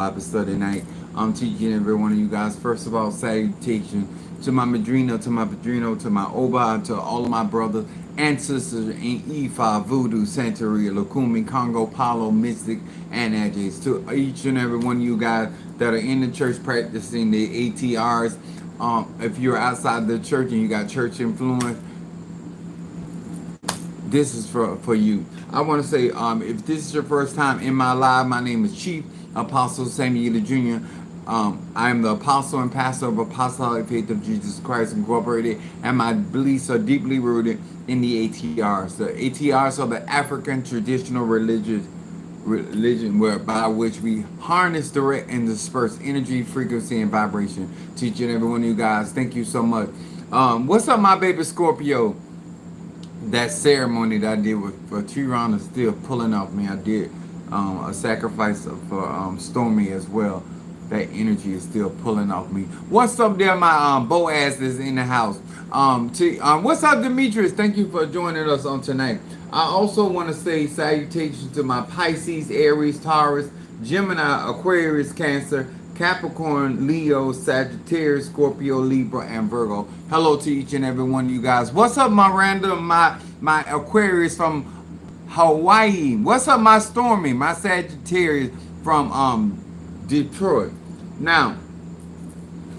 Bible study night. I'm teaching every one of you guys. First of all, salutation to my Madrino, to my Padrino, to my Oba, to all of my brothers and sisters in Ifa, Voodoo, Santeria, Lukumi, Congo, Palo, Mystic, and Adjays. To each and every one of you guys that are in the church practicing the ATRs. If you're outside the church and you got church influence, this is for you. I want to say, if this is your first time in my live, my name is Chief Apostle Samuel Jr. I am the apostle and pastor of Apostolic Faith of Jesus Christ Incorporated, and my beliefs are deeply rooted in the ATRs. The ATRs are the African traditional religion whereby which we harness, direct, and disperse energy, frequency, and vibration. Teaching every one of you guys. Thank you so much. What's up, my baby Scorpio? That ceremony that I did with for Chiron is still pulling off me. I did a sacrifice for Stormy as well. That energy is still pulling off me. What's up there, my Boaz is in the house. What's up, Demetrius? Thank you for joining us on tonight. I also want to say salutations to my Pisces, Aries, Taurus, Gemini, Aquarius, Cancer, Capricorn, Leo, Sagittarius, Scorpio, Libra, and Virgo. Hello to each and every one of you guys. What's up, my random, my Aquarius from Hawaii? What's up, my Stormy, my Sagittarius from Detroit? Now,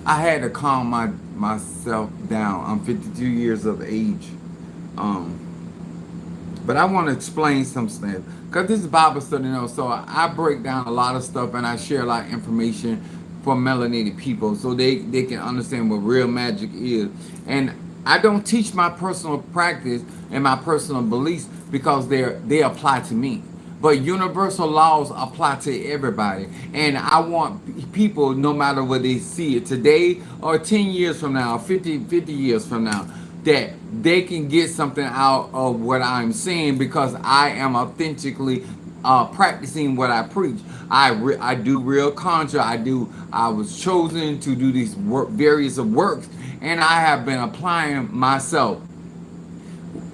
I had to calm myself down. I'm 52 years of age. But I want to explain some stuff because this is Bible study, so I break down a lot of stuff and I share a lot of information for melanated people so they can understand what real magic is. And I don't teach my personal practice and my personal beliefs because they apply to me. But universal laws apply to everybody. And I want people, no matter where they see it today or 10 years from now, 50 years from now, that they can get something out of what I'm saying because I am authentically practicing what I preach. I do real conjure. I was chosen to do these various works, and I have been applying myself.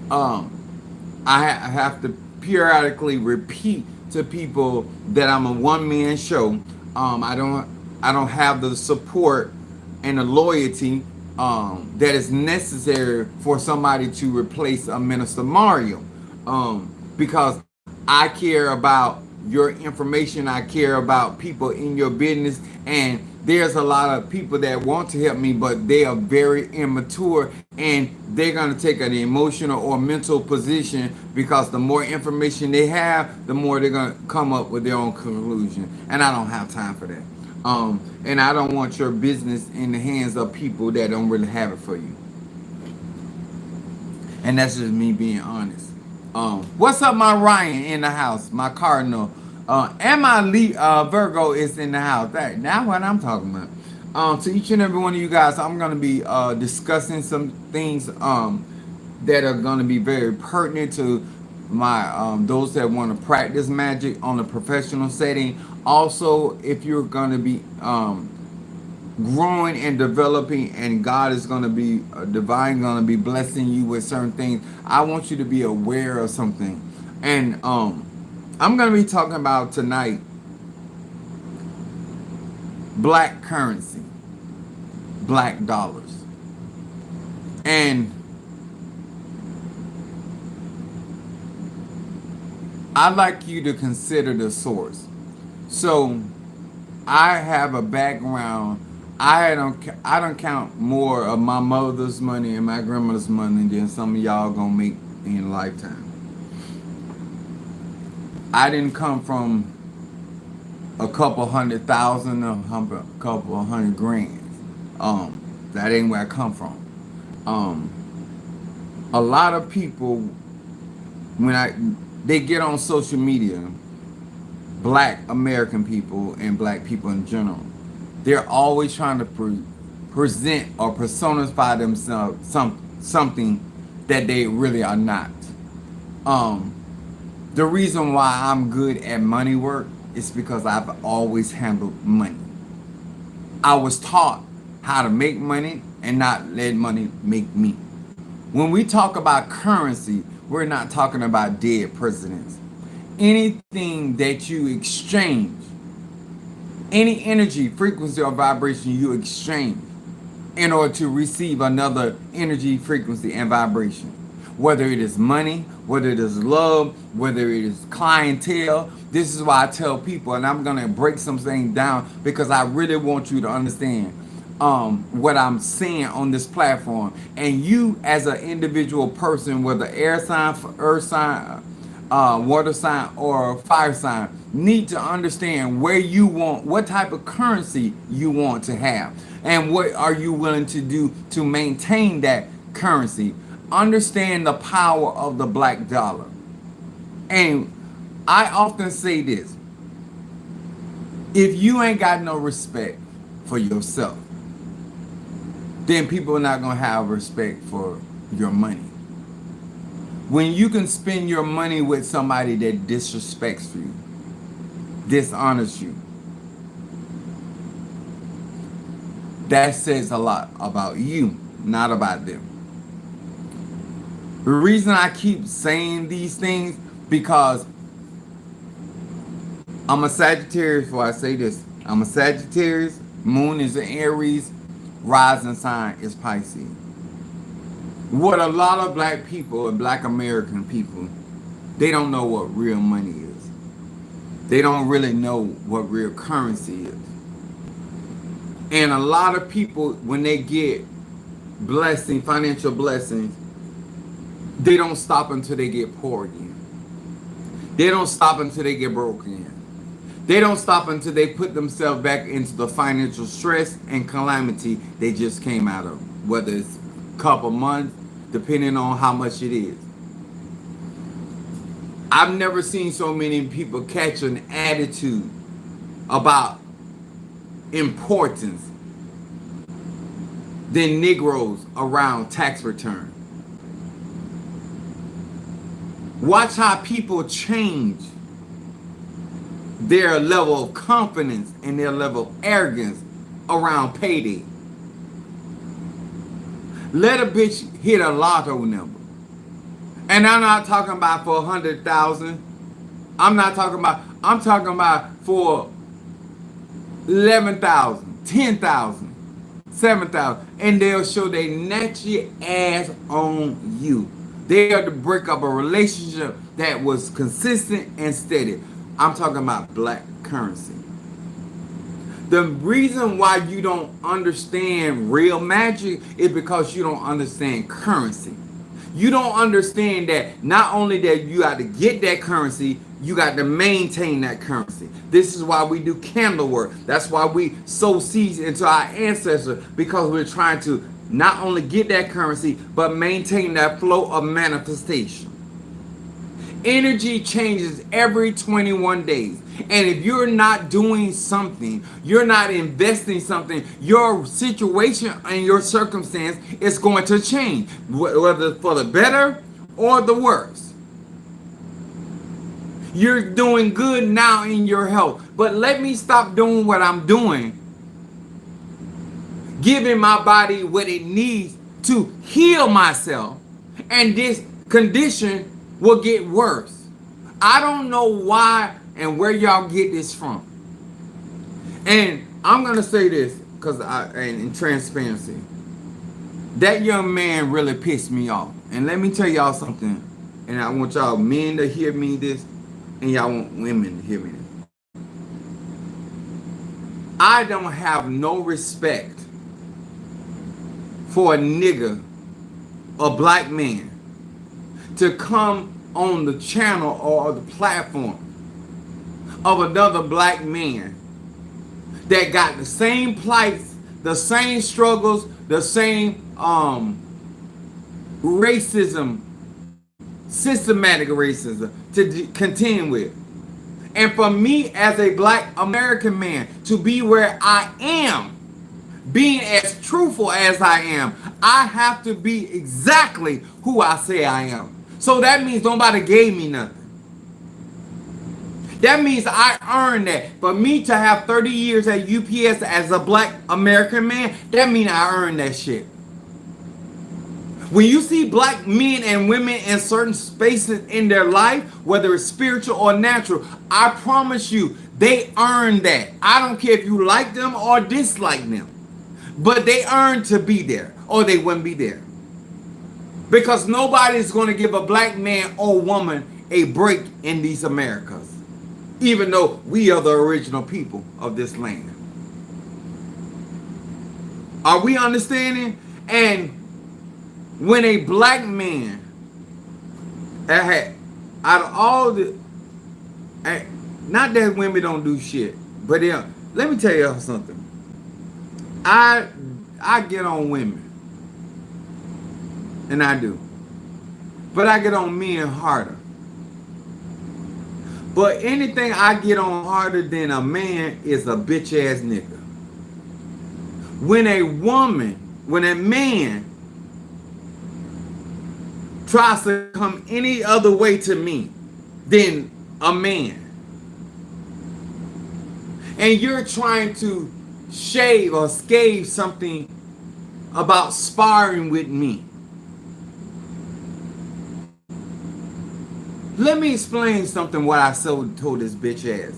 I have to periodically repeat to people that I'm a one man show. I don't have the support and the loyalty that is necessary for somebody to replace a Minister Mario, because I care about your information. I care about people in your business, and there's a lot of people that want to help me, but they are very immature, and they're going to take an emotional or mental position because the more information they have, the more they're going to come up with their own conclusion, and I don't have time for that. And I don't want your business in the hands of people that don't really have it for you. And that's just me being honest. What's up, my Ryan in the house, my Cardinal, and my Virgo is in the house. That's what I'm talking about. To each and every one of you guys, I'm gonna be discussing some things that are gonna be very pertinent to my those that want to practice magic on a professional setting. Also, if you're gonna be growing and developing, and God is going to be divine, going to be blessing you with certain things, I want you to be aware of something. And I'm going to be talking about tonight black currency, black dollars. And I'd like you to consider the source. So I have a background. I don't count more of my mother's money and my grandmother's money than some of y'all gonna make in a lifetime. I didn't come from a couple 100,000 or a couple 100 grand. That ain't where I come from. A lot of people, they get on social media, black American people and black people in general, they're always trying to present or personify themselves something that they really are not. The reason why I'm good at money work is because I've always handled money. I was taught how to make money and not let money make me. When we talk about currency, we're not talking about dead presidents. Anything that you exchange Any energy, frequency, or vibration you exchange in order to receive another energy, frequency, and vibration. Whether it is money, whether it is love, whether it is clientele. This is why I tell people, and I'm going to break some things down because I really want you to understand what I'm saying on this platform. And you, as an individual person, whether air sign, earth sign, water sign, or fire sign, need to understand where you want, what type of currency you want to have, and what are you willing to do to maintain that currency. Understand the power of the black dollar. And I often say this: if you ain't got no respect for yourself, then people are not going to have respect for your money. When you can spend your money with somebody that disrespects you, dishonors you, that says a lot about you, not about them. The reason I keep saying these things, because I'm a Sagittarius, before I say this, I'm a Sagittarius, moon is in Aries, rising sign is Pisces. What a lot of black people and black American people, they don't know what real money is. They don't really know what real currency is. And a lot of people, when they get blessing, financial blessings, they don't stop until they get poor again. They don't stop until they get broke again. They don't stop until they put themselves back into the financial stress and calamity they just came out of, whether it's a couple months, depending on how much it is. I've never seen so many people catch an attitude about importance than Negroes around tax return. Watch how people change their level of confidence and their level of arrogance around payday. Let a bitch hit a lotto number. And I'm not talking about for 100,000. I'm talking about for 11,000, 10,000, 7,000. And they'll show they natchy ass on you. They are to break up a relationship that was consistent and steady. I'm talking about black currency. The reason why you don't understand real magic is because you don't understand currency. You don't understand that not only that you got to get that currency, you got to maintain that currency. This is why we do candle work. That's why we sow seeds into our ancestors, because we're trying to not only get that currency, but maintain that flow of manifestation. Energy changes every 21 days. And if you're not doing something, you're not investing something, your situation and your circumstance is going to change, whether for the better or the worse. You're doing good now in your health, but let me stop doing what I'm doing, giving my body what it needs to heal myself, and this condition will get worse. I don't know why and where y'all get this from. And I'm gonna say this because in transparency, that young man really pissed me off. And let me tell y'all something, and I want y'all men to hear me this, and y'all want women to hear me this. I don't have no respect for a nigga, a black man, to come on the channel or the platform of another black man that got the same plights, the same struggles, the same racism, systematic racism to contend with. And for me as a black American man to be where I am, being as truthful as I am, I have to be exactly who I say I am. So that means nobody gave me nothing. That means I earned that. For me to have 30 years at UPS as a black American man, that means I earned that shit. When you see black men and women in certain spaces in their life, whether it's spiritual or natural, I promise you, They earn that. I don't care if you like them or dislike them. But they earn to be there, or they wouldn't be there. Because nobody's going to give a black man or woman a break in these Americas. Even though we are the original people of this land. Are we understanding? And when a black man, out of all the, not that women don't do shit, but let me tell y'all something. I get on women, and I do, but I get on men harder. But anything I get on harder than a man is a bitch ass nigga. When a man tries to come any other way to me than a man, and you're trying to shave or scathe something about sparring with me, let me explain something what I told this bitch ass.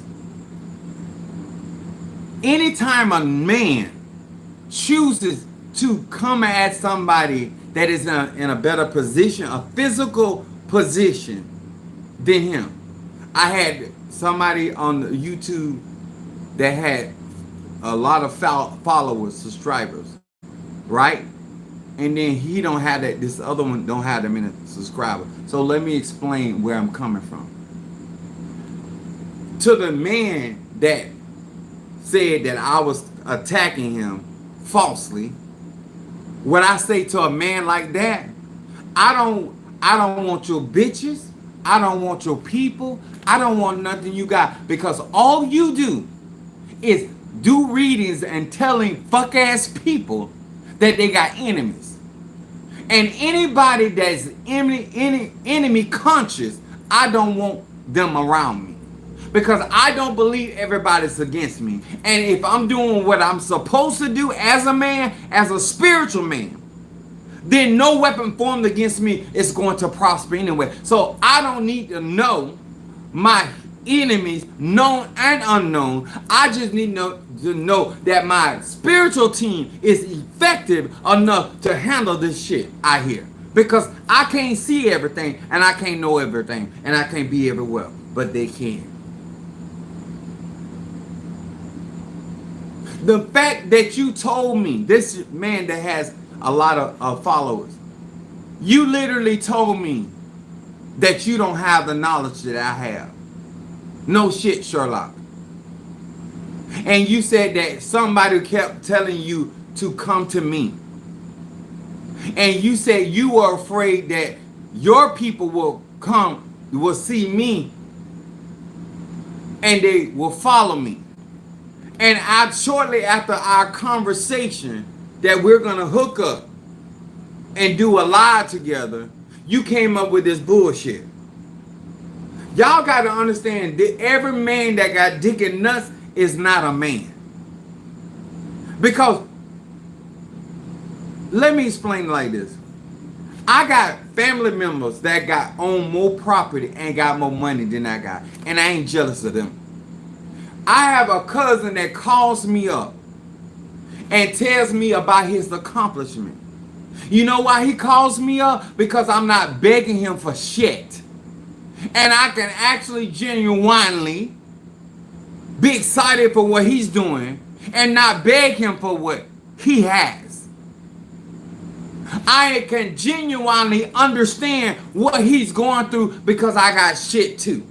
Anytime a man chooses to come at somebody that is in a better position, a physical position than him. I had somebody on YouTube that had a lot of followers, subscribers, right? And then he don't have that, this other one don't have that many subscribers. So let me explain where I'm coming from. To the man that said that I was attacking him falsely, what I say to a man like that, I don't want your bitches, I don't want your people, I don't want nothing you got, because all you do is do readings and telling fuck ass people that they got enemies. And anybody that's enemy conscious, I don't want them around me. Because I don't believe everybody's against me. And if I'm doing what I'm supposed to do as a man, as a spiritual man, then no weapon formed against me is going to prosper anyway. So I don't need to know my enemies, known and unknown. I just need to know that my spiritual team is effective enough to handle this shit I hear. Because I can't see everything, and I can't know everything, and I can't be everywhere. But they can. The fact that you told me, this man that has a lot of followers, you literally told me that you don't have the knowledge that I have. No shit, Sherlock. And you said that somebody kept telling you to come to me. And you said you were afraid that your people will see me, and they will follow me. And shortly after our conversation that we're going to hook up and do a live together, you came up with this bullshit. Y'all got to understand that every man that got dick and nuts is not a man. Because, let me explain it like this. I got family members that own more property and got more money than I got. And I ain't jealous of them. I have a cousin that calls me up and tells me about his accomplishment. You know why he calls me up? Because I'm not begging him for shit. And I can actually genuinely be excited for what he's doing and not beg him for what he has. I can genuinely understand what he's going through because I got shit too.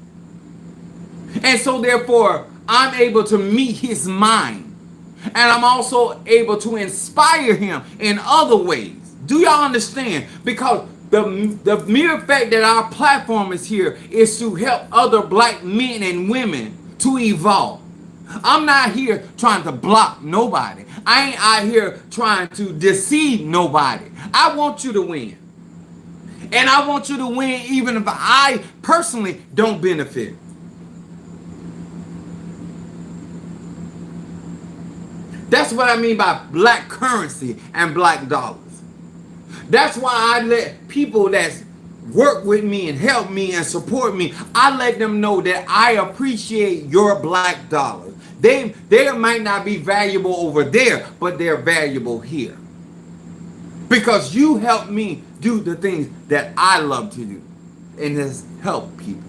And so therefore, I'm able to meet his mind. And I'm also able to inspire him in other ways. Do y'all understand? Because the mere fact that our platform is here is to help other black men and women to evolve. I'm not here trying to block nobody. I ain't out here trying to deceive nobody. I want you to win. And I want you to win even if I personally don't benefit. That's what I mean by black currency and black dollars. That's why I let people that's work with me and help me and support me, I let them know that I appreciate your black dollars. They might not be valuable over there, but they're valuable here. Because you help me do the things that I love to do. And just help people.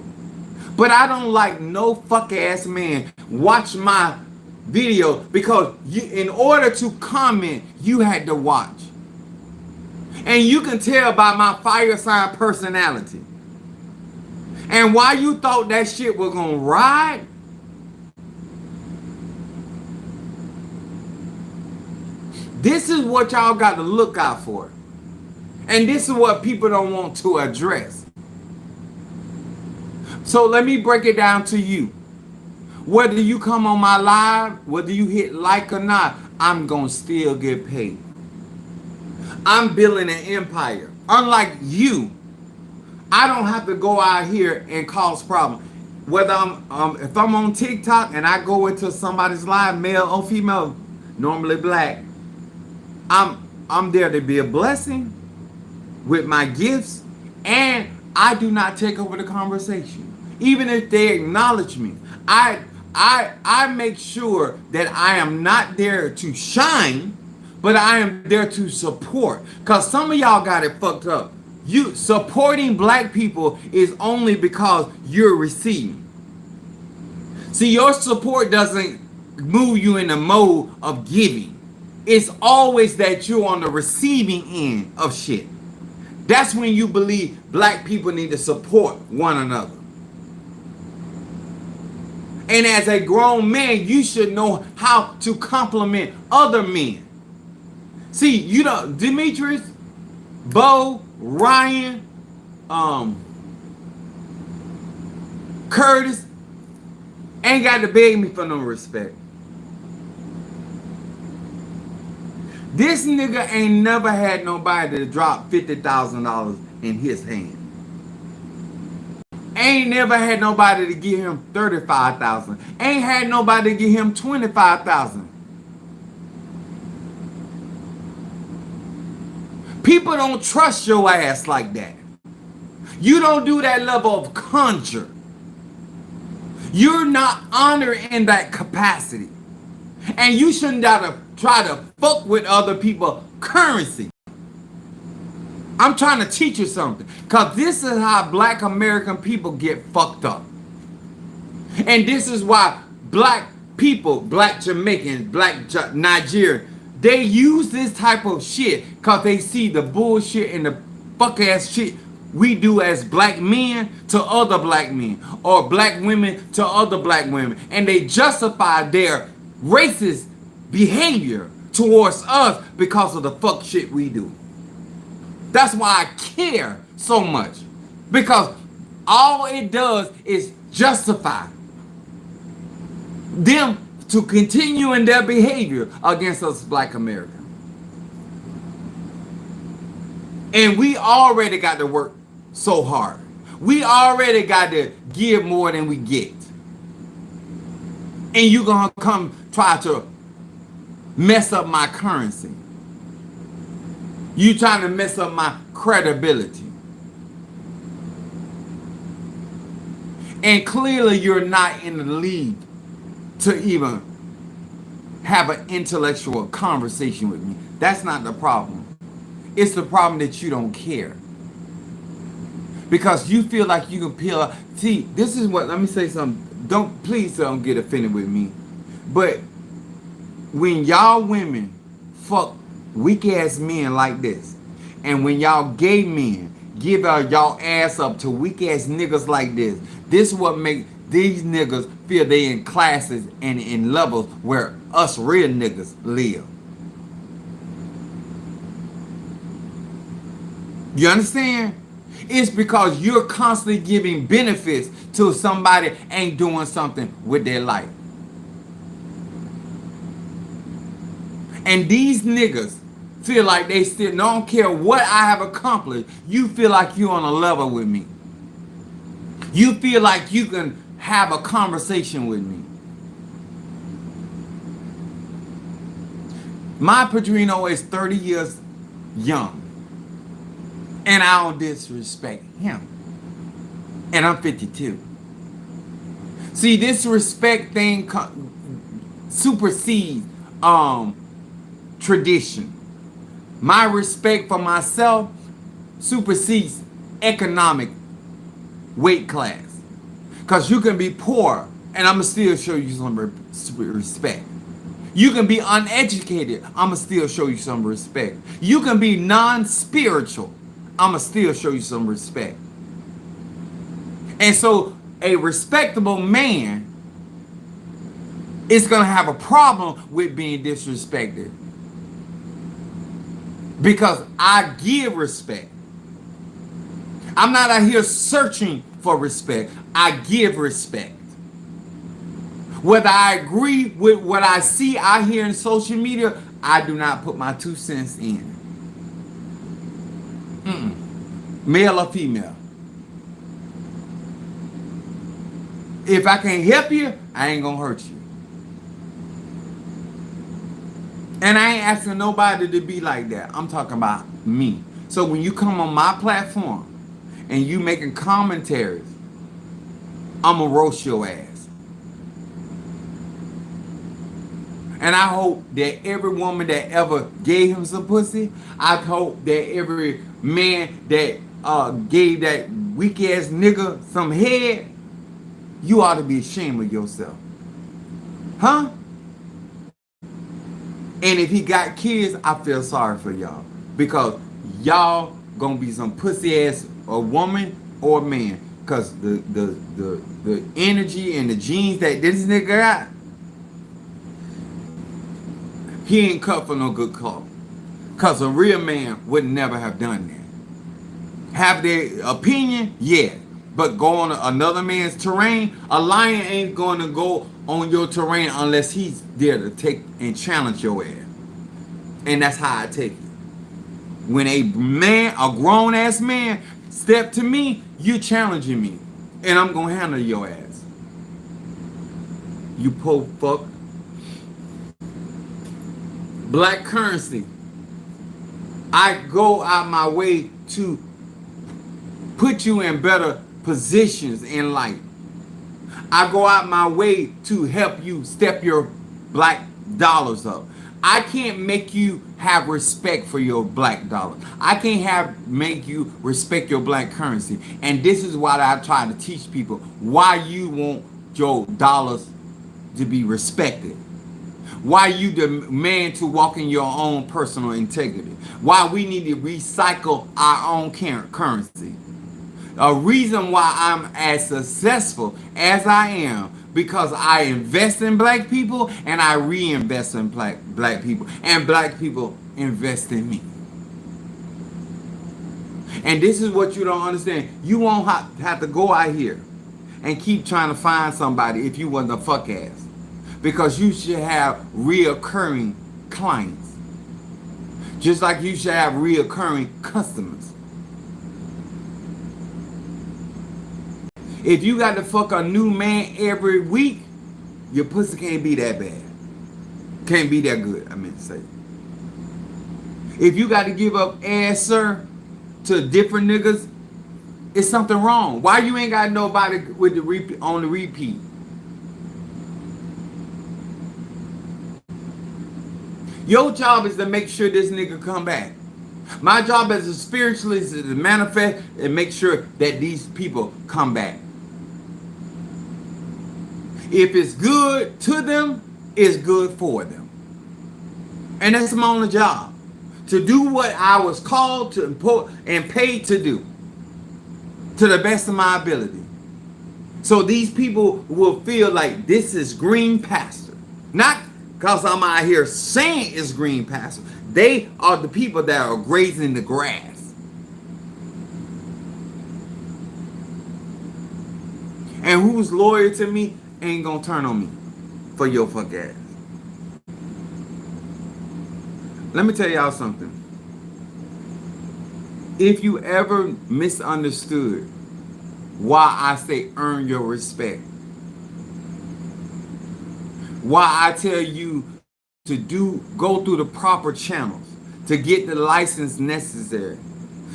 But I don't like no fuck ass man watch my video because in order to comment, you had to watch. And you can tell by my fire sign personality. And why you thought that shit was gonna ride? This is what y'all got to look out for. And this is what people don't want to address. So let me break it down to you. Whether you come on my live, whether you hit like or not, I'm gonna still get paid. I'm building an empire. Unlike you, I don't have to go out here and cause problems. Whether if I'm on TikTok and I go into somebody's live, male or female, normally black, I'm there to be a blessing with my gifts, and I do not take over the conversation. Even if they acknowledge me, I make sure that I am not there to shine, but I am there to support. Because some of y'all got it fucked up. You supporting black people is only because you're receiving. See, your support doesn't move you in the mode of giving. It's always that you're on the receiving end of shit. That's when you believe black people need to support one another. And as a grown man, you should know how to compliment other men. See, you know, Demetrius, Bo, Ryan, Curtis ain't got to beg me for no respect. This nigga ain't never had nobody to drop $50,000 in his hand. Ain't never had nobody to give him $35,000. Ain't had nobody to give him $25,000. People don't trust your ass like that. You don't do that level of conjure. You're not honored in that capacity. And you shouldn't try to fuck with other people's currency. I'm trying to teach you something. Because this is how black American people get fucked up. And this is why black people, black Jamaicans, black Nigerians, they use this type of shit because they see the bullshit and the fuck ass shit we do as black men to other black men, or black women to other black women. And they justify their racist behavior towards us because of the fuck shit we do. That's why I care so much. Because all it does is justify them to continue in their behavior against us black Americans. And we already got to work so hard. We already got to give more than we get. And you gonna come try to mess up my currency. You trying to mess up my credibility. And clearly you're not in the league to even have an intellectual conversation with me. That's not the problem. It's the problem that you don't care. Because you feel like you can peel. See, this is what, let me say something. Please don't get offended with me. But when y'all women fuck weak ass men like this, and when y'all gay men give y'all ass up to weak ass niggas like this, this is what make these niggas feel they in classes and in levels where us real niggas live. You understand? It's because you're constantly giving benefits to somebody ain't doing something with their life. And these niggas feel like they still don't care what I have accomplished. You feel like you're on a level with me. You feel like you can have a conversation with me. My Padrino is 30 years young. And I don't disrespect him. And I'm 52. See, this respect thing supersedes tradition. My respect for myself supersedes economic weight class. Because you can be poor and I'm going to still show you some respect. You can be uneducated, I'm going to still show you some respect. You can be non-spiritual, I'm going to still show you some respect. And so a respectable man is going to have a problem with being disrespected. Because I give respect. I'm not out here searching for respect. I give respect. Whether I agree with what I see out here in social media, I do not put my 2 cents in. Male or female. If I can't help you, I ain't gonna hurt you. And I ain't asking nobody to be like that. I'm talking about me. So when you come on my platform and you making commentaries, I'ma roast your ass. And I hope that every woman that ever gave him some pussy, I hope that every man that gave that weak ass nigga some head, you ought to be ashamed of yourself. Huh? And if he got kids, I feel sorry for y'all. Because y'all gonna be some pussy ass a woman or man. Because the energy and the genes that this nigga got, he ain't cut for no good cause. Because a real man would never have done that. Have their opinion? Yeah. But go on another man's terrain, a lion ain't going to go on your terrain unless he's there to take and challenge your ass. And that's how I take it. When a man, a grown ass man, step to me, you challenging me. And I'm going to handle your ass. You po fuck. Black currency. I go out my way to put you in better positions in life. I go out my way to help you step your black dollars up. I can't make you have respect for your black dollar. I can't make you respect your black currency. And this is why I try to teach people why you want your dollars to be respected. Why you demand to walk in your own personal integrity. Why we need to recycle our own currency. A reason why I'm as successful as I am, because I invest in black people and I reinvest in black people. And black people invest in me. And this is what you don't understand. You won't have to go out here and keep trying to find somebody if you wasn't a fuck ass. Because you should have reoccurring clients. Just like you should have reoccurring customers. If you got to fuck a new man every week, your pussy can't be that bad. Can't be that good, I meant to say. If you got to give up ass, sir, to different niggas, it's something wrong. Why you ain't got nobody with the on the repeat? Your job is to make sure this nigga come back. My job as a spiritualist is to manifest and make sure that these people come back. If it's good to them, it's good for them. And that's my only job. To do what I was called to and paid to do. To the best of my ability. So these people will feel like this is green pasture. Not because I'm out here saying it's green pasture. They are the people that are grazing the grass. And who's loyal to me ain't gonna turn on me for your fuck ass. Let me tell y'all something. If you ever misunderstood why I say earn your respect, why I tell you to go through the proper channels to get the license necessary,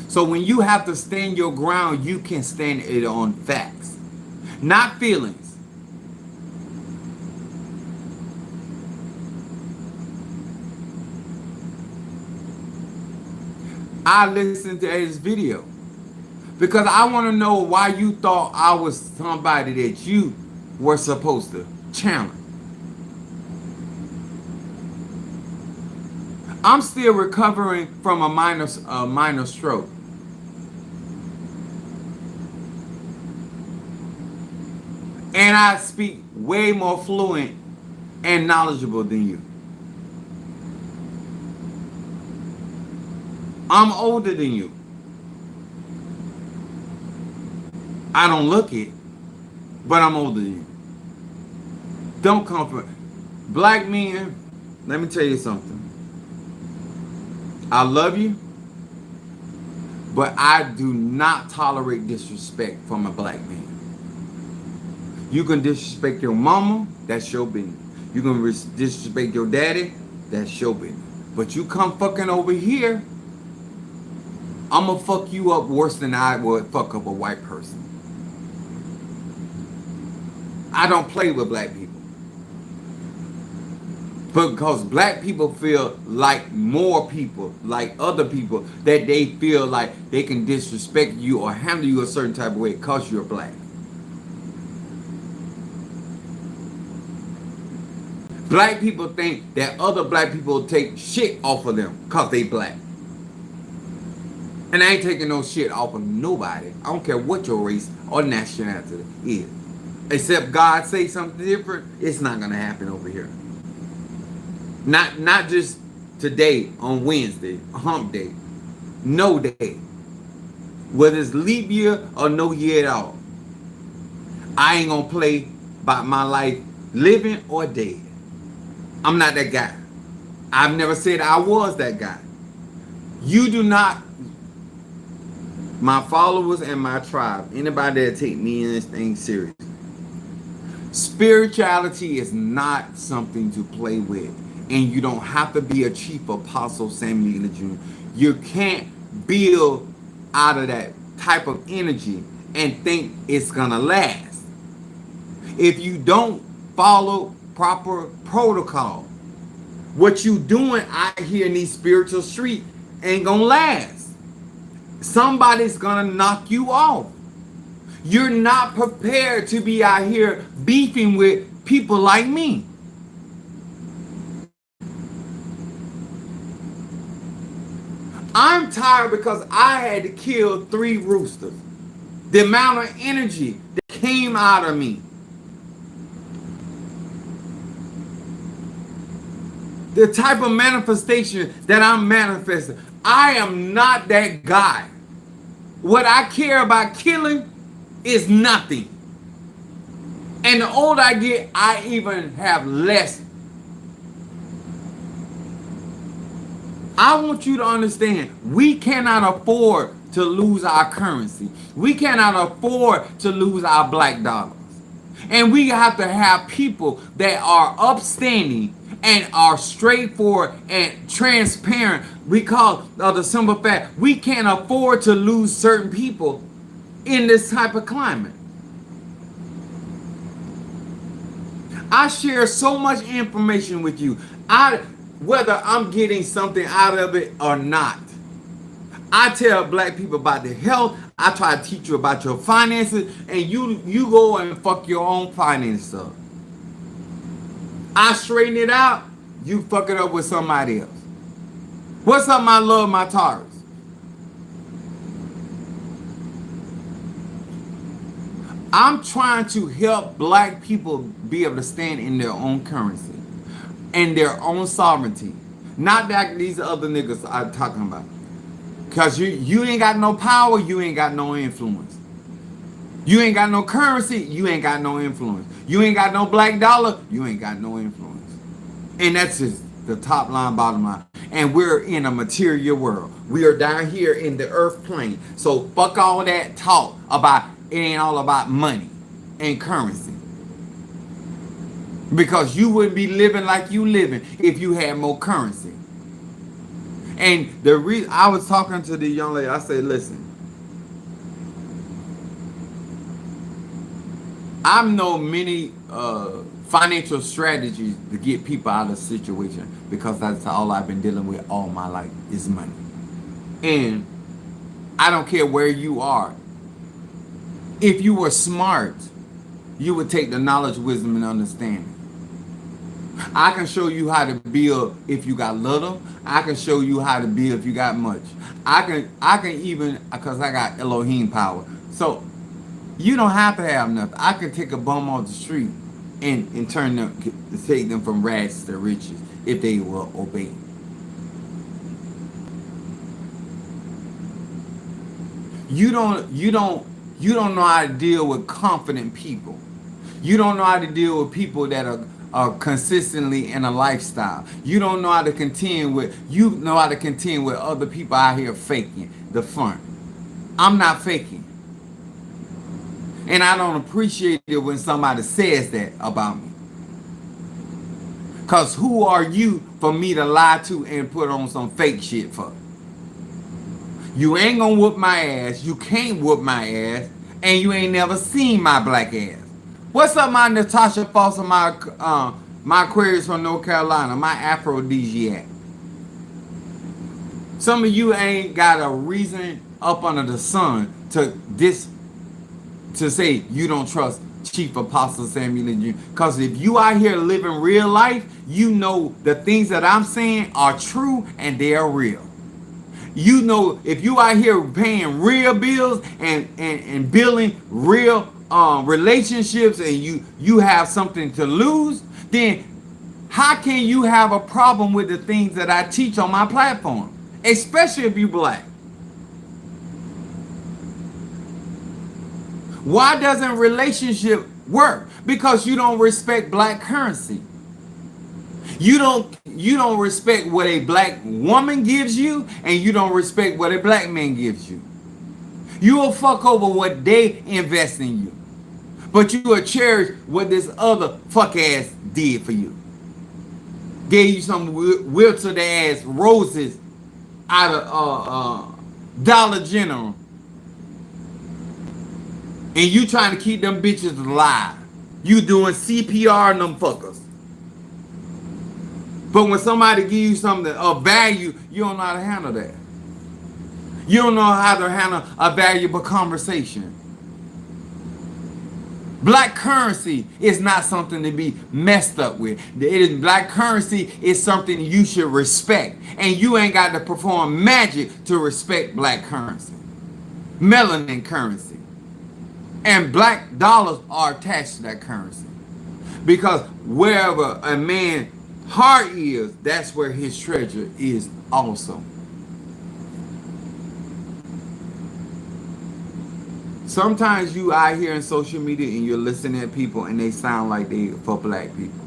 So when you have to stand your ground, you can stand it on facts, not feelings. I listened to this video because I want to know why you thought I was somebody that you were supposed to challenge. I'm still recovering from a minor stroke. And I speak way more fluent and knowledgeable than you. I'm older than you. I don't look it, but I'm older than you. Don't come for black men. Let me tell you something. I love you, but I do not tolerate disrespect from a black man. You can disrespect your mama, that's your business. You can disrespect your daddy, that's your business. But you come fucking over here, I'ma fuck you up worse than I would fuck up a white person. I don't play with black people. Because black people feel like more people, like other people, that they feel like they can disrespect you or handle you a certain type of way because you're black. Black people think that other black people take shit off of them because they black. And I ain't taking no shit off of nobody. I don't care what your race or nationality is. Except God say something different, it's not going to happen over here. Not just today on Wednesday, hump day. No day. Whether it's leap year or no year at all. I ain't going to play by my life living or dead. I'm not that guy. I've never said I was that guy. You do not, my followers and my tribe, anybody that take me in this thing serious. Spirituality is not something to play with. And you don't have to be a chief apostle Samuel Ela Jr. You can't build out of that type of energy and think it's gonna last. If you don't follow proper protocol, what you doing out here in these spiritual streets ain't gonna last. Somebody's gonna knock you off. You're not prepared to be out here beefing with people like me. I'm tired because I had to kill 3 roosters. The amount of energy that came out of me. The type of manifestation that I'm manifesting. I am not that guy. What I care about killing is nothing. And the older I get, I even have less. I want you to understand, we cannot afford to lose our currency. We cannot afford to lose our black dollars. And we have to have people that are upstanding and are straightforward and transparent because of the simple fact we can't afford to lose certain people in this type of climate. I share so much information with you. Whether I'm getting something out of it or not. I tell black people about their health. I try to teach you about your finances, and you go and fuck your own finances up. I straighten it out, you fuck it up with somebody else. What's up, my love, my Taurus? I'm trying to help black people be able to stand in their own currency and their own sovereignty. Not that these other niggas I'm talking about. Because you ain't got no power, you ain't got no influence. You ain't got no currency, you ain't got no influence. You ain't got no black dollar, you ain't got no influence. And that's just the top line, bottom line. And we're in a material world. We are down here in the earth plane. So fuck all that talk about it ain't all about money and currency. Because you wouldn't be living like you living if you had more currency. And the reason I was talking to the young lady, I said, listen, I know many financial strategies to get people out of situation because that's all I've been dealing with all my life is money. And I don't care where you are. If you were smart, you would take the knowledge, wisdom, and understanding. I can show you how to build if you got little. I can show you how to build if you got much. I can even, because I got Elohim power. So you don't have to have nothing. I can take a bum off the street and turn them, take them from rags to riches if they will obey. You don't know how to deal with confident people. You don't know how to deal with people that are consistently in a lifestyle. You don't know how to contend with other people out here faking the front. I'm not faking. And I don't appreciate it when somebody says that about me. Cause who are you for me to lie to and put on some fake shit for? You ain't gonna whoop my ass. You can't whoop my ass. And you ain't never seen my black ass. What's up, my Natasha Foster, my Aquarius from North Carolina, my aphrodisiac? Some of you ain't got a reason up under the sun to say you don't trust Chief Apostle Samuel Jr. Because if you out here living real life, you know the things that I'm saying are true and they are real. You know, if you out here paying real bills and building real relationships and you have something to lose, then how can you have a problem with the things that I teach on my platform? Especially if you black. Why doesn't relationship work? Because you don't respect black currency. You don't respect what a black woman gives you, and you don't respect what a black man gives you. You will fuck over what they invest in you. But you will cherish what this other fuck ass did for you. Gave you some wilted ass roses out of Dollar General. And you trying to keep them bitches alive. You doing CPR on them fuckers. But when somebody give you something of value, you don't know how to handle that. You don't know how to handle a valuable conversation. Black currency is not something to be messed up with. Black currency is something you should respect. And you ain't got to perform magic to respect black currency. Melanin currency. And black dollars are attached to that currency. Because wherever a man's heart is, that's where his treasure is also. Sometimes you out here in social media and you're listening to people and they sound like they for black people.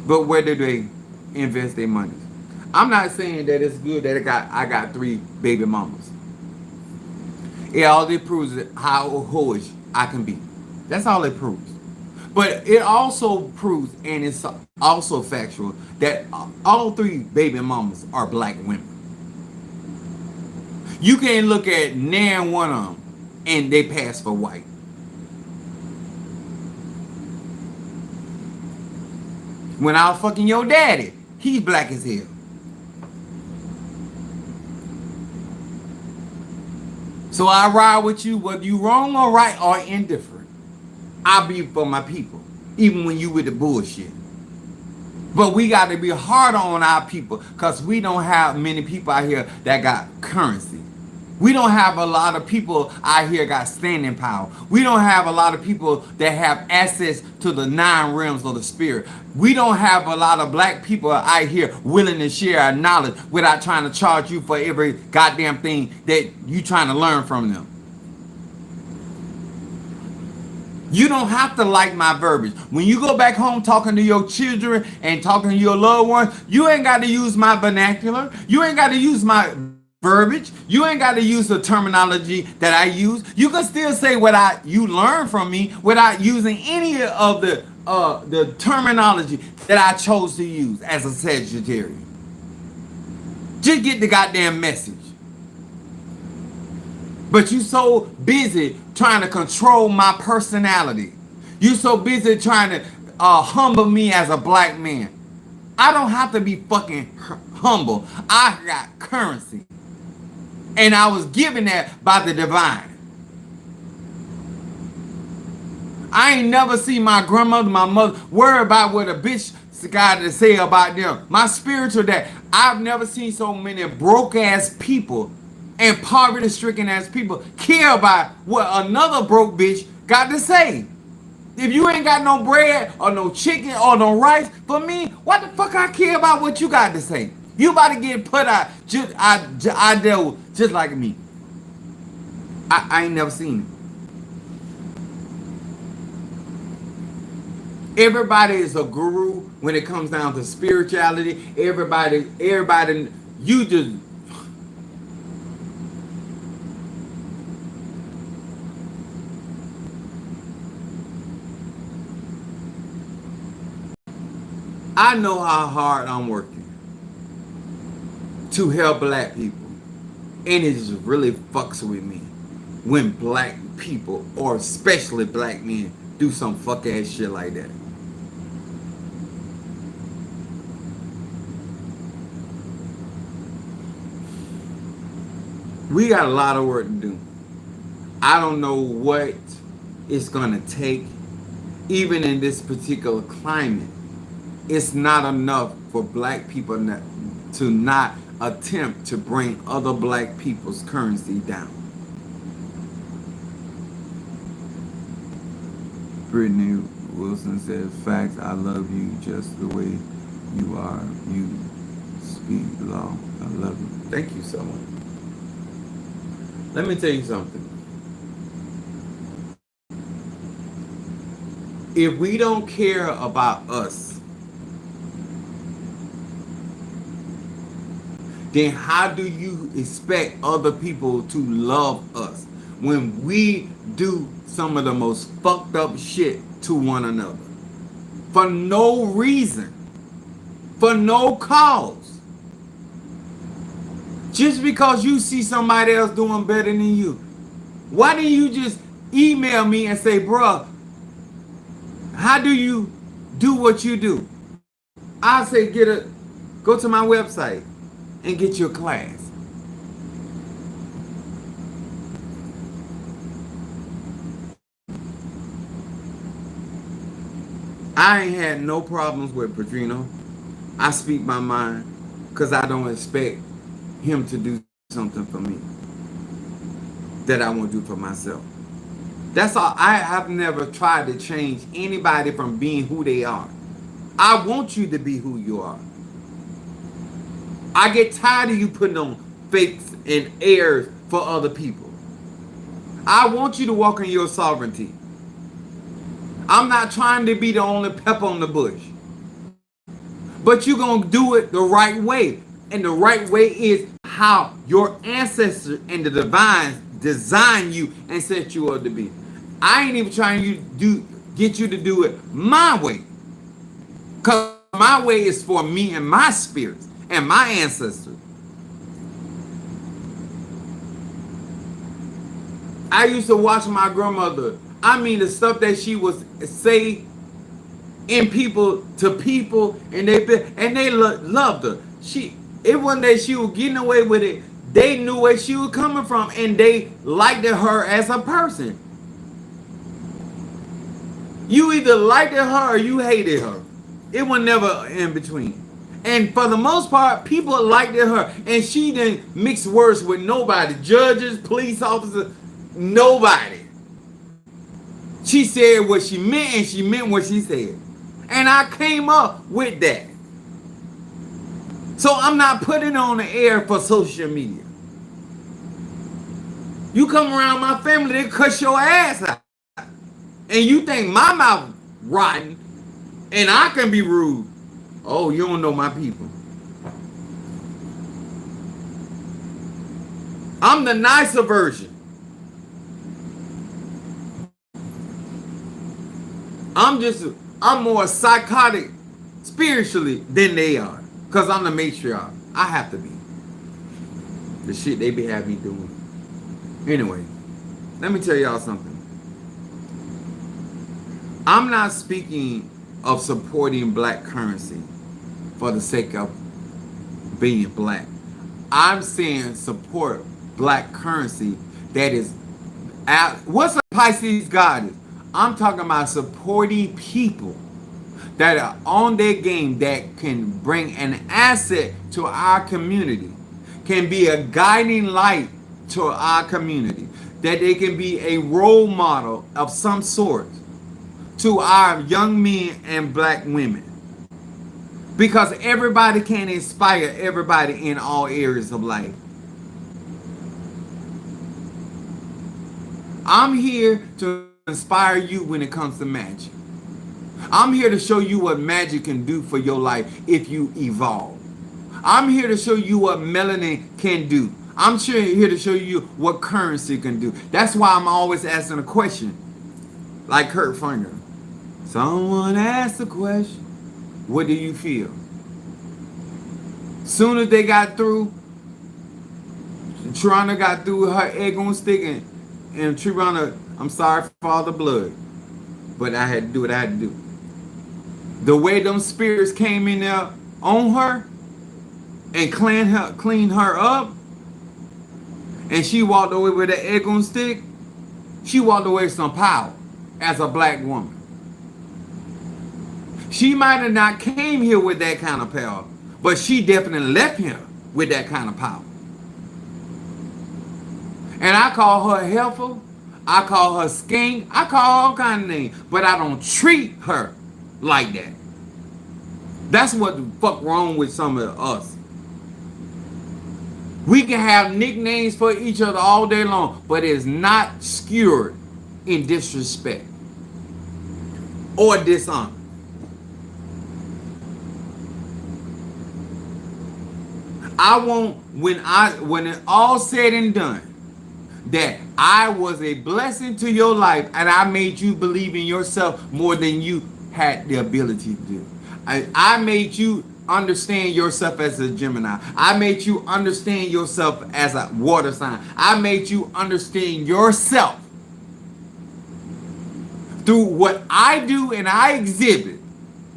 But where do they invest their money? I'm not saying that it's good that I got 3 baby mamas. It all proves how hoish I can be. That's all it proves. But it also proves, and it's also factual, that all 3 baby mamas are black women. You can't look at nan one of them and they pass for white. When I was fucking your daddy, he's black as hell. So I ride with you whether you wrong or right or indifferent. I'll be for my people, even when you with the bullshit. But we got to be harder on our people because we don't have many people out here that got currency. We don't have a lot of people out here got standing power. We don't have a lot of people that have access to the 9 realms of the spirit. We don't have a lot of black people out here willing to share our knowledge without trying to charge you for every goddamn thing that you trying to learn from them. You don't have to like my verbiage. When you go back home talking to your children and talking to your loved ones, you ain't got to use my vernacular. You ain't got to use my verbiage. You ain't got to use the terminology that I use. You can still say what you learned from me without using any of the terminology that I chose to use as a Sagittarius. Just get the goddamn message. But you so busy trying to control my personality. You so busy trying to humble me as a black man. I don't have to be fucking humble. I got currency. And I was given that by the divine. I ain't never seen my grandmother, my mother, worry about what a bitch got to say about them. My spiritual dad, I've never seen so many broke ass people and poverty stricken ass people care about what another broke bitch got to say. If you ain't got no bread or no chicken or no rice, for me, what the fuck I care about what you got to say? You about to get put out, I deal just like me. I ain't never seen it. Everybody is a guru when it comes down to spirituality. Everybody, you just. I know how hard I'm working to help black people. And it just really fucks with me when black people, or especially black men, do some fuck ass shit like that. We got a lot of work to do. I don't know what it's gonna take. Even in this particular climate, it's not enough for black people to not attempt to bring other black people's currency down. Brittany Wilson says, facts, I love you just the way you are. You speak law. I love you. Thank you so much. Let me tell you something. If we don't care about us, then how do you expect other people to love us when we do some of the most fucked up shit to one another? For no reason. For no cause. Just because you see somebody else doing better than you. Why didn't you just email me and say, bruh, how do you do what you do? I say go to my website and get your class. I ain't had no problems with Padrino. I speak my mind because I don't expect him to do something for me that I won't do for myself. That's all. I have never tried to change anybody from being who they are. I want you to be who you are. I get tired of you putting on fakes and airs for other people. I want you to walk in your sovereignty. I'm not trying to be the only pepper on the bush. But you're going to do it the right way. And the right way is how your ancestors and the divines design you and set you up to be. I ain't even trying to get you to do it my way. Because my way is for me and my spirits and my ancestors. I used to watch my grandmother. I mean, the stuff that she would say in people to people, and they loved her. It wasn't that she was getting away with it. They knew where she was coming from, and they liked her as a person. You either liked her or you hated her. It was never in between. And for the most part, people liked her, and she didn't mix words with nobody. Judges, police officers, nobody. She said what she meant, and she meant what she said. And I came up with that. So I'm not putting on the air for social media. You come around my family, they cut your ass out. And you think my mouth rotten and I can be rude. Oh, you don't know my people. I'm the nicer version. I'm more psychotic spiritually than they are. Because I'm the matriarch. I have to be. The shit they be having me doing. Anyway, let me tell y'all something. I'm not speaking of supporting black currency for the sake of being black. I'm saying support black currency that is what's a Pisces goddess? I'm talking about supporting people that are on their game that can bring an asset to our community, can be a guiding light to our community, that they can be a role model of some sort to our young men and black women. Because everybody can inspire everybody in all areas of life. I'm here to inspire you when it comes to magic. I'm here to show you what magic can do for your life if you evolve. I'm here to show you what melanin can do. I'm here to show you what currency can do. That's why I'm always asking a question. Like Kurt Franklin. Someone asked a question. What do you feel? Soon as they got through, Trina got through her egg on stick and Trina, I'm sorry for all the blood. But I had to do what I had to do. The way them spirits came in there on her and cleaned her up, and she walked away with an egg on stick, she walked away with some power as a black woman. She might have not came here with that kind of power, but she definitely left here with that kind of power. And I call her helpful, I call her skank, I call her all kind of names, but I don't treat her like that. That's what the fuck wrong with some of us. We can have nicknames for each other all day long, but it's not skewered in disrespect or dishonor. I want, when it's all said and done, that I was a blessing to your life and I made you believe in yourself more than you had the ability to do. I made you understand yourself as a Gemini. I made you understand yourself as a water sign. I made you understand yourself through what I do and I exhibit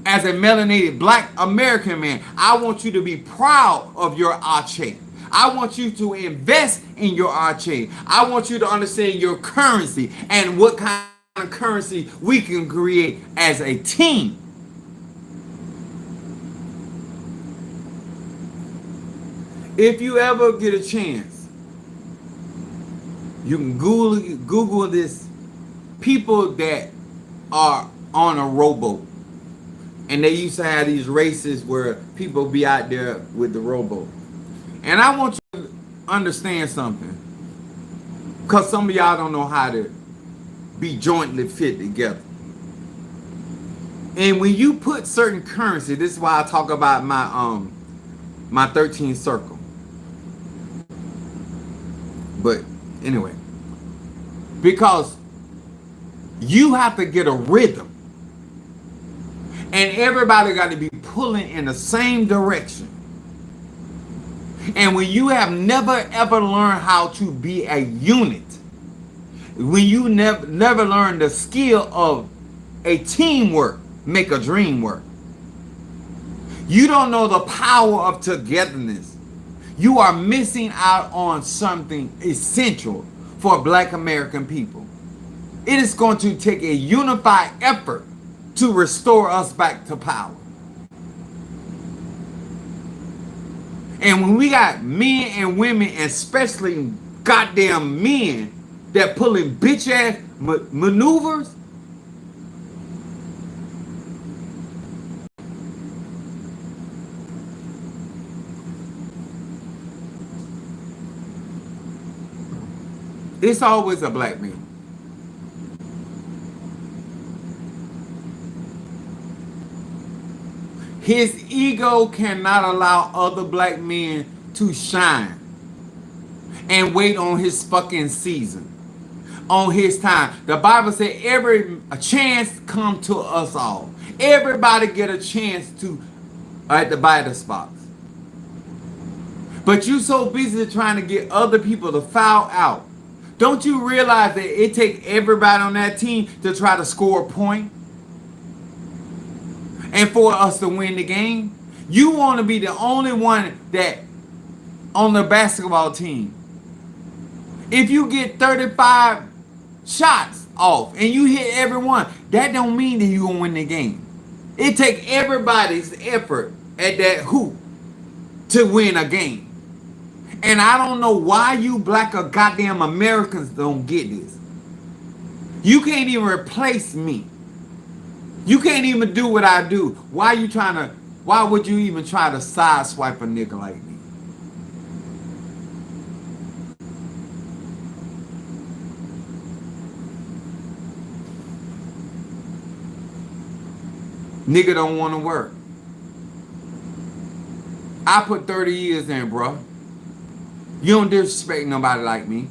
as a melanated black American man. I want you to be proud of your Ache. I want you to invest in your Ache. I want you to understand your currency and what kind of currency we can create as a team. If you ever get a chance, you can Google this. People that are on a rowboat. And they used to have these races where people be out there with the rowboat. And I want you to understand something. Because some of y'all don't know how to be jointly fit together. And when you put certain currency, this is why I talk about my 13th circle. But anyway, because you have to get a rhythm. And everybody got to be pulling in the same direction. And when you have never ever learned how to be a unit, when you never learn the skill of a teamwork, make a dream work. You don't know the power of togetherness. You are missing out on something essential for black American people. It is going to take a unified effort to restore us back to power. And when we got men and women, especially goddamn men, that pulling bitch ass maneuvers, it's always a black man. His ego cannot allow other black men to shine and wait on his fucking season, on his time. The Bible said a chance come to us all. Everybody get a chance to at the Bible spots. But you so busy trying to get other people to foul out. Don't you realize that it takes everybody on that team to try to score a point? And for us to win the game? You want to be the only one that on the basketball team. If you get 35 shots off and you hit every one, that don't mean that you're going to win the game. It takes everybody's effort at that hoop to win a game. And I don't know why you black or goddamn Americans don't get this. You can't even replace me. You can't even do what I do. Why would you even try to sideswipe a nigga like me? Nigga don't want to work. I put 30 years in, bro. You don't disrespect nobody like me.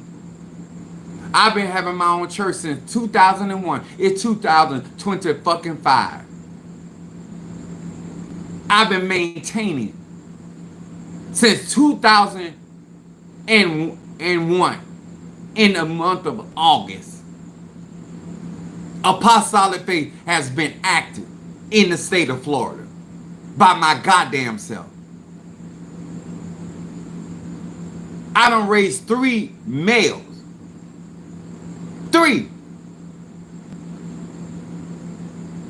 I've been having my own church since 2001. It's 2025. I've been maintaining since 2001 in the month of August. Apostolic Faith has been active in the state of Florida by my goddamn self. I done raised 3 males. 3.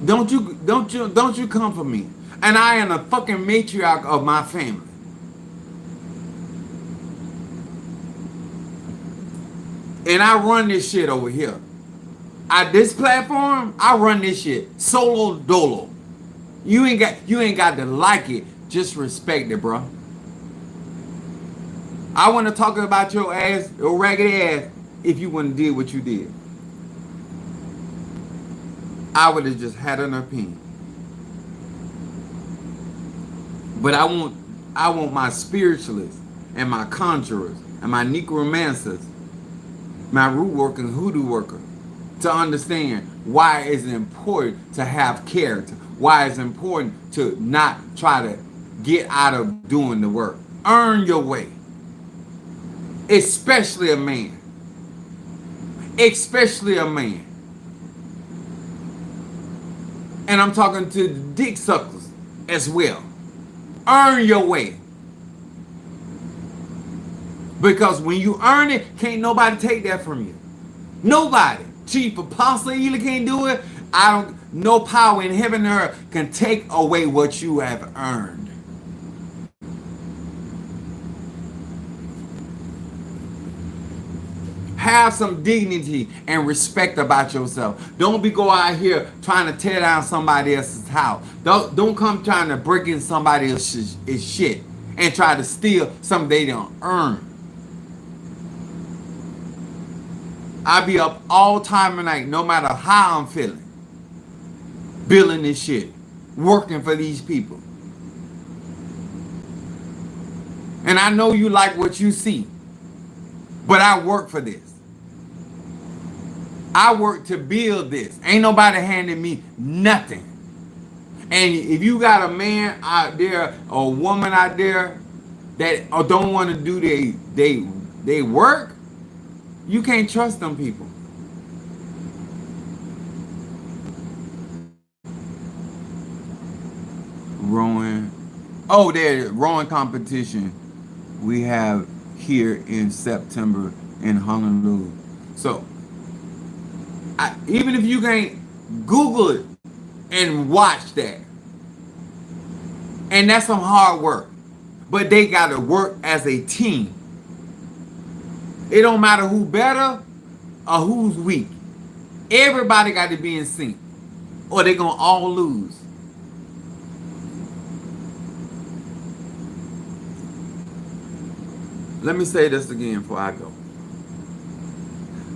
Don't you come for me. And I am a fucking matriarch of my family. And I run this shit over here. At this platform, I run this shit solo dolo. You ain't got to like it. Just respect it, bro. I want to talk about your ass, your ragged ass, if you wouldn't did what you did. I would have just had an opinion. But I want my spiritualists and my conjurers and my necromancers, my root worker and hoodoo worker, to understand why it's important to have character, why it's important to not try to get out of doing the work. Earn your way. Especially a man. Especially a man. And I'm talking to the dick suckers as well. Earn your way. Because when you earn it, can't nobody take that from you. Nobody. Chief Apostle Ely can't do it. No power in heaven or earth can take away what you have earned. Have some dignity and respect about yourself. Don't be go out here trying to tear down somebody else's house. Don't come trying to break in somebody else's shit and try to steal something they don't earn. I be up all time of night, no matter how I'm feeling, building this shit, working for these people. And I know you like what you see, but I work for this. I work to build this. Ain't nobody handing me nothing. And if you got a man out there or a woman out there that don't want to do they work, you can't trust them people. Rowing. Oh, there's rowing competition we have here in September in Honolulu. So, even if you can't Google it and watch that, and that's some hard work, but they got to work as a team. It don't matter who better or who's weak. Everybody got to be in sync, or they're gonna all lose. Let me say this again before I go.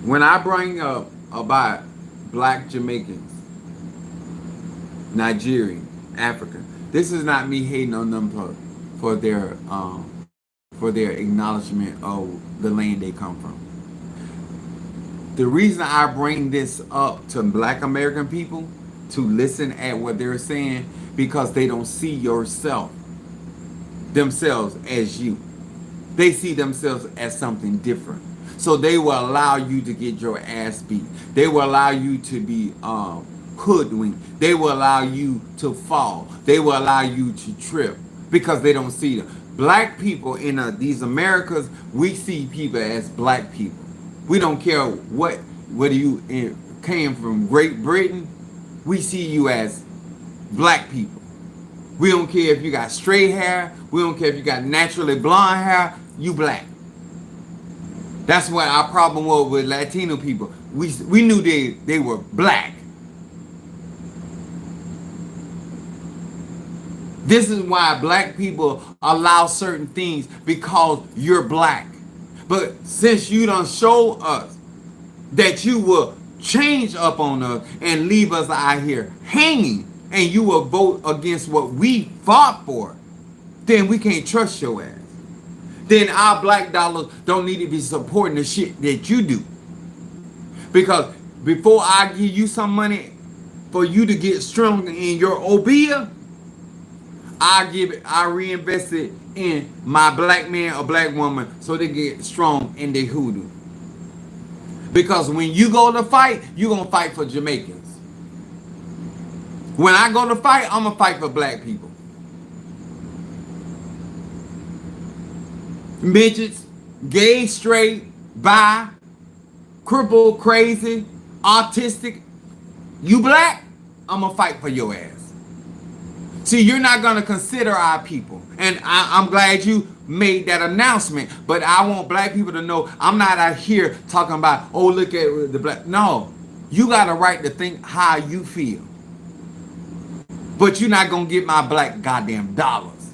When I bring up about black Jamaicans, Nigerian, African, this is not me hating on them for their acknowledgement of the land they come from. The reason I bring this up to black American people to listen at what they're saying, because they don't see themselves as you. they see themselves as something different. So they will allow you to get your ass beat. They will allow you to be hoodwinked. They will allow you to fall. They will allow you to trip because they don't see them. Black people in these Americas, we see people as black people. We don't care whether you came from Great Britain. We see you as black people. We don't care if you got straight hair. We don't care if you got naturally blonde hair. You black. That's what our problem was with Latino people. We knew they were black. This is why black people allow certain things, because you're black. But since you done show us that you will change up on us and leave us out here hanging, and you will vote against what we fought for, then we can't trust your ass. Then our black dollars don't need to be supporting the shit that you do. Because before I give you some money for you to get stronger in your obia, I reinvest it in my black man or black woman so they get strong in their hoodoo. Because when you go to fight, you're going to fight for Jamaicans. When I go to fight, I'm going to fight for black people. Midgets, gay, straight, bi, crippled, crazy, autistic. You black, I'm going to fight for your ass. See, you're not going to consider our people. And I'm glad you made that announcement. But I want black people to know I'm not out here talking about, oh, look at the black. No, you got a right to think how you feel. But you're not going to get my black goddamn dollars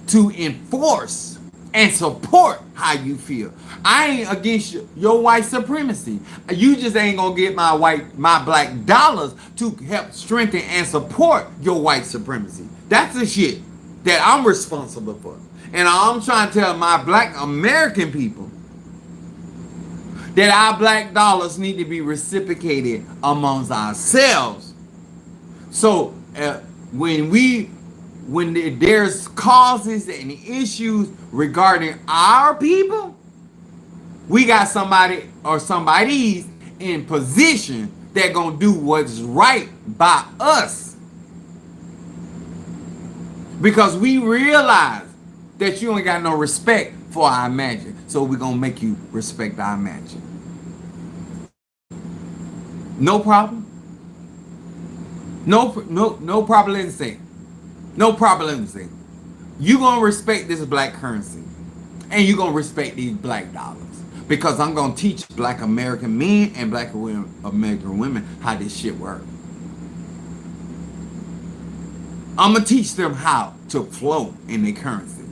to enforce and support how you feel. I ain't against your white supremacy. You just ain't gonna get my black dollars to help strengthen and support your white supremacy. That's the shit that I'm responsible for. And I'm trying to tell my black American people that our black dollars need to be reciprocated amongst ourselves. So when there's causes and issues regarding our people, we got somebody or somebody's in position that gonna do what's right by us. Because we realize that you ain't got no respect for our magic. So we're gonna make you respect our magic. No problem. No problem saying. No problem saying. You gonna respect this black currency. And you gonna respect these black dollars. Because I'm going to teach black American men and black American women how this shit works. I'm going to teach them how to flow in their currency.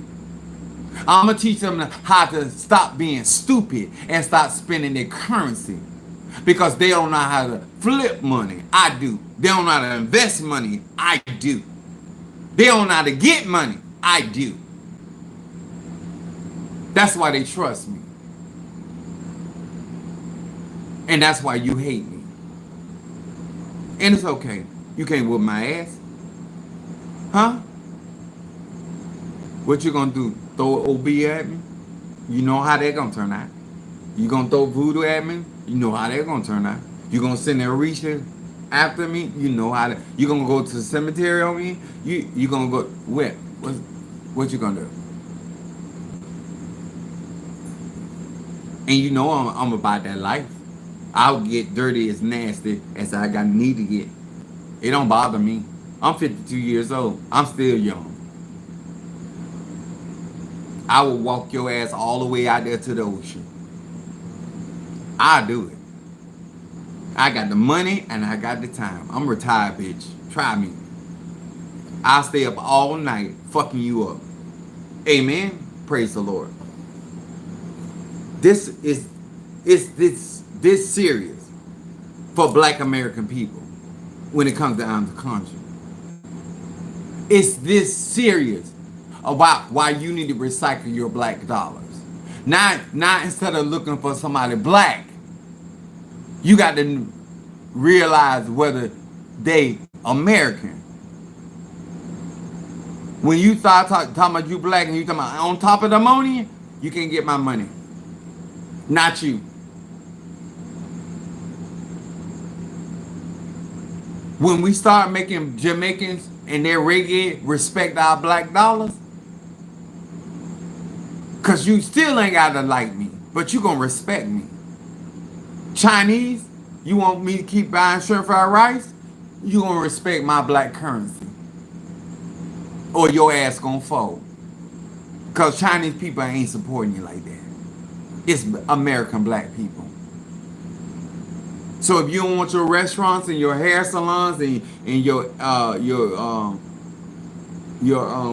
I'm going to teach them how to stop being stupid and stop spending their currency. Because they don't know how to flip money. I do. They don't know how to invest money. I do. They don't know how to get money. I do. That's why they trust me. And that's why you hate me. And it's okay. You can't whoop my ass. Huh? What you gonna do? Throw OB at me? You know how that gonna turn out. You gonna throw voodoo at me? You know how that gonna turn out. You gonna send Arisha after me? You know how that. You gonna go to the cemetery on me? You gonna go where? What you gonna do? And you know I'm about that life. I'll get dirty as nasty as I got need to get. It don't bother me. I'm 52 years old. I'm still young. I will walk your ass all the way out there to the ocean. I'll do it. I got the money and I got the time. I'm retired, bitch. Try me. I'll stay up all night fucking you up. Amen. Praise the Lord. This serious for black American people when it comes down to country. It's this serious about why you need to recycle your black dollars. Not instead of looking for somebody black, you got to realize whether they American. When you start talking about you black and you talking about on top of the ammonia, You can't get my money. Not you. When we start making Jamaicans and their reggae respect our black dollars, because you still ain't got to like me, but you going to respect me. Chinese, you want me to keep buying shrimp fried rice? You going to respect my black currency. Or your ass going to fold. Because Chinese people ain't supporting you like that. It's American black people. So if you don't want your restaurants and your hair salons and your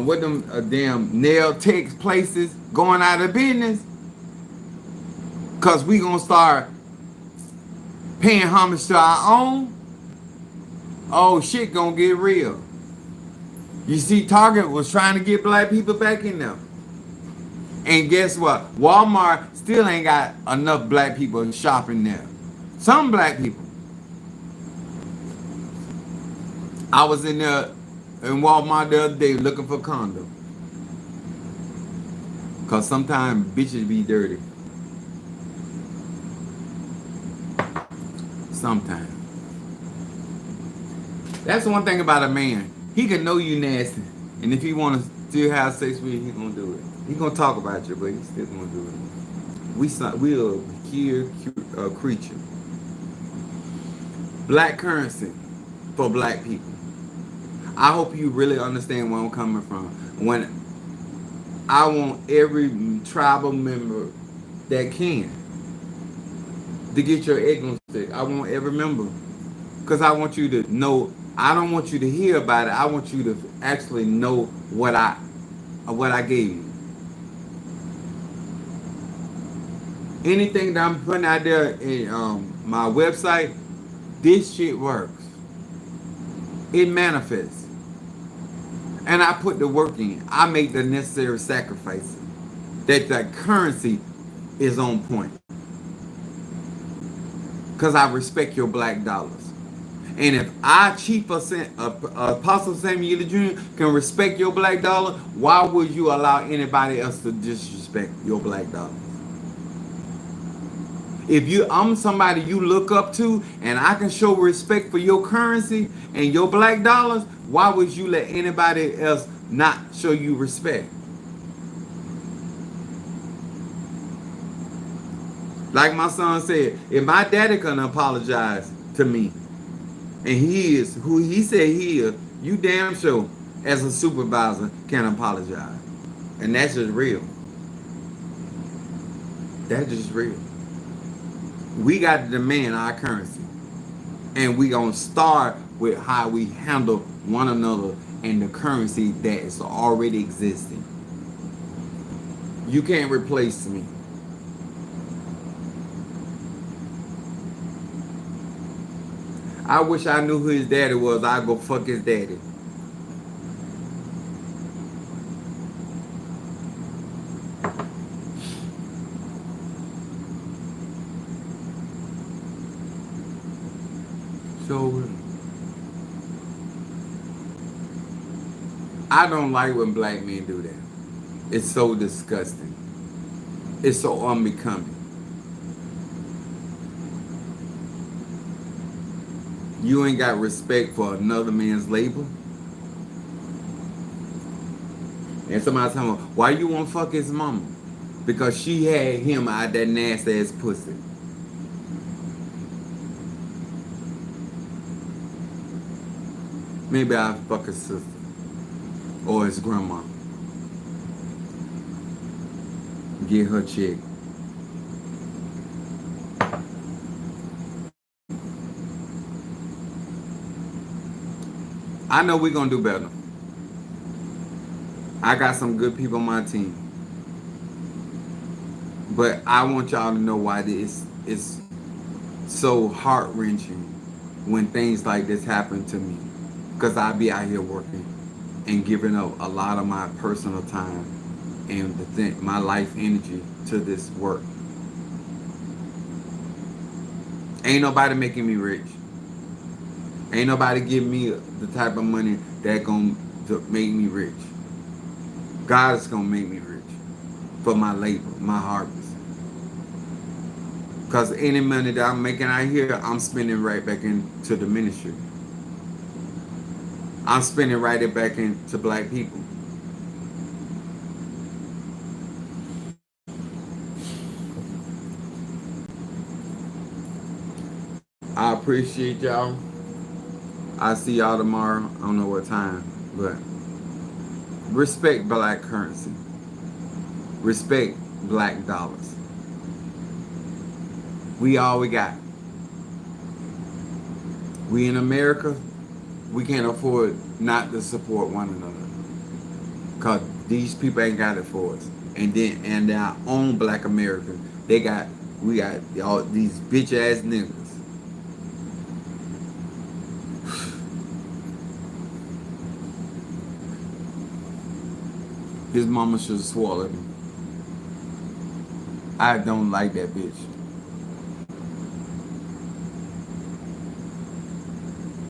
what them damn nail tech places going out of business, cause we gonna start paying homage to our own, oh shit gonna get real. You see, Target was trying to get black people back in there. And guess what? Walmart still ain't got enough black people shopping there. Some black people. I was in there in Walmart the other day looking for condoms. Cause sometimes bitches be dirty. Sometimes. That's one thing about a man. He can know you nasty. And if he want to still have sex with you, he gonna do it. He gonna talk about you, but he still gonna do it. We are a peculiar creature. Black currency for black people. I hope you really understand where I'm coming from. When I want every tribal member that can to get your egg on stick. I want every member. Because I want you to know, I don't want you to hear about it. I want you to actually know what I gave you. Anything that I'm putting out there in my website, this shit works. It manifests. And I put the work in. I make the necessary sacrifices. That the currency is on point. Because I respect your black dollars. And if I, Chief Apostle Samuel Jr., can respect your black dollar, why would you allow anybody else to disrespect your black dollar? If I'm somebody you look up to and I can show respect for your currency and your black dollars, why would you let anybody else not show you respect? Like my son said, if my daddy can apologize to me, and he is who he said he is, you damn sure as a supervisor can apologize. And that's just real. That's just real. We got to demand our currency. And we going to start with how we handle one another and the currency that is already existing. You can't replace me. I wish I knew who his daddy was. I'd go fuck his daddy. So, I don't like when black men do that. It's so disgusting. It's so unbecoming. You ain't got respect for another man's labor. And somebody tell me, why you want to fuck his mama? Because she had him out that nasty ass pussy. Maybe I'll fuck his sister. Or his grandma. Get her check. I know we're going to do better. I got some good people on my team. But I want y'all to know why this is so heart-wrenching when things like this happen to me. Because I be out here working and giving up a lot of my personal time and my life energy to this work. Ain't nobody making me rich. Ain't nobody giving me the type of money that gonna make me rich. God is gonna make me rich. for my labor, my harvest. Because any money that I'm making out here, I'm spending right back into the ministry. I'm spending right back into black people. I appreciate y'all. I see y'all tomorrow. I don't know what time, but respect black currency. Respect black dollars. We all we got. We in America, we can't afford not to support one another. Cause these people ain't got it for us. And our own black America, we got all these bitch ass niggas. His mama should have swallowed him. I don't like that bitch.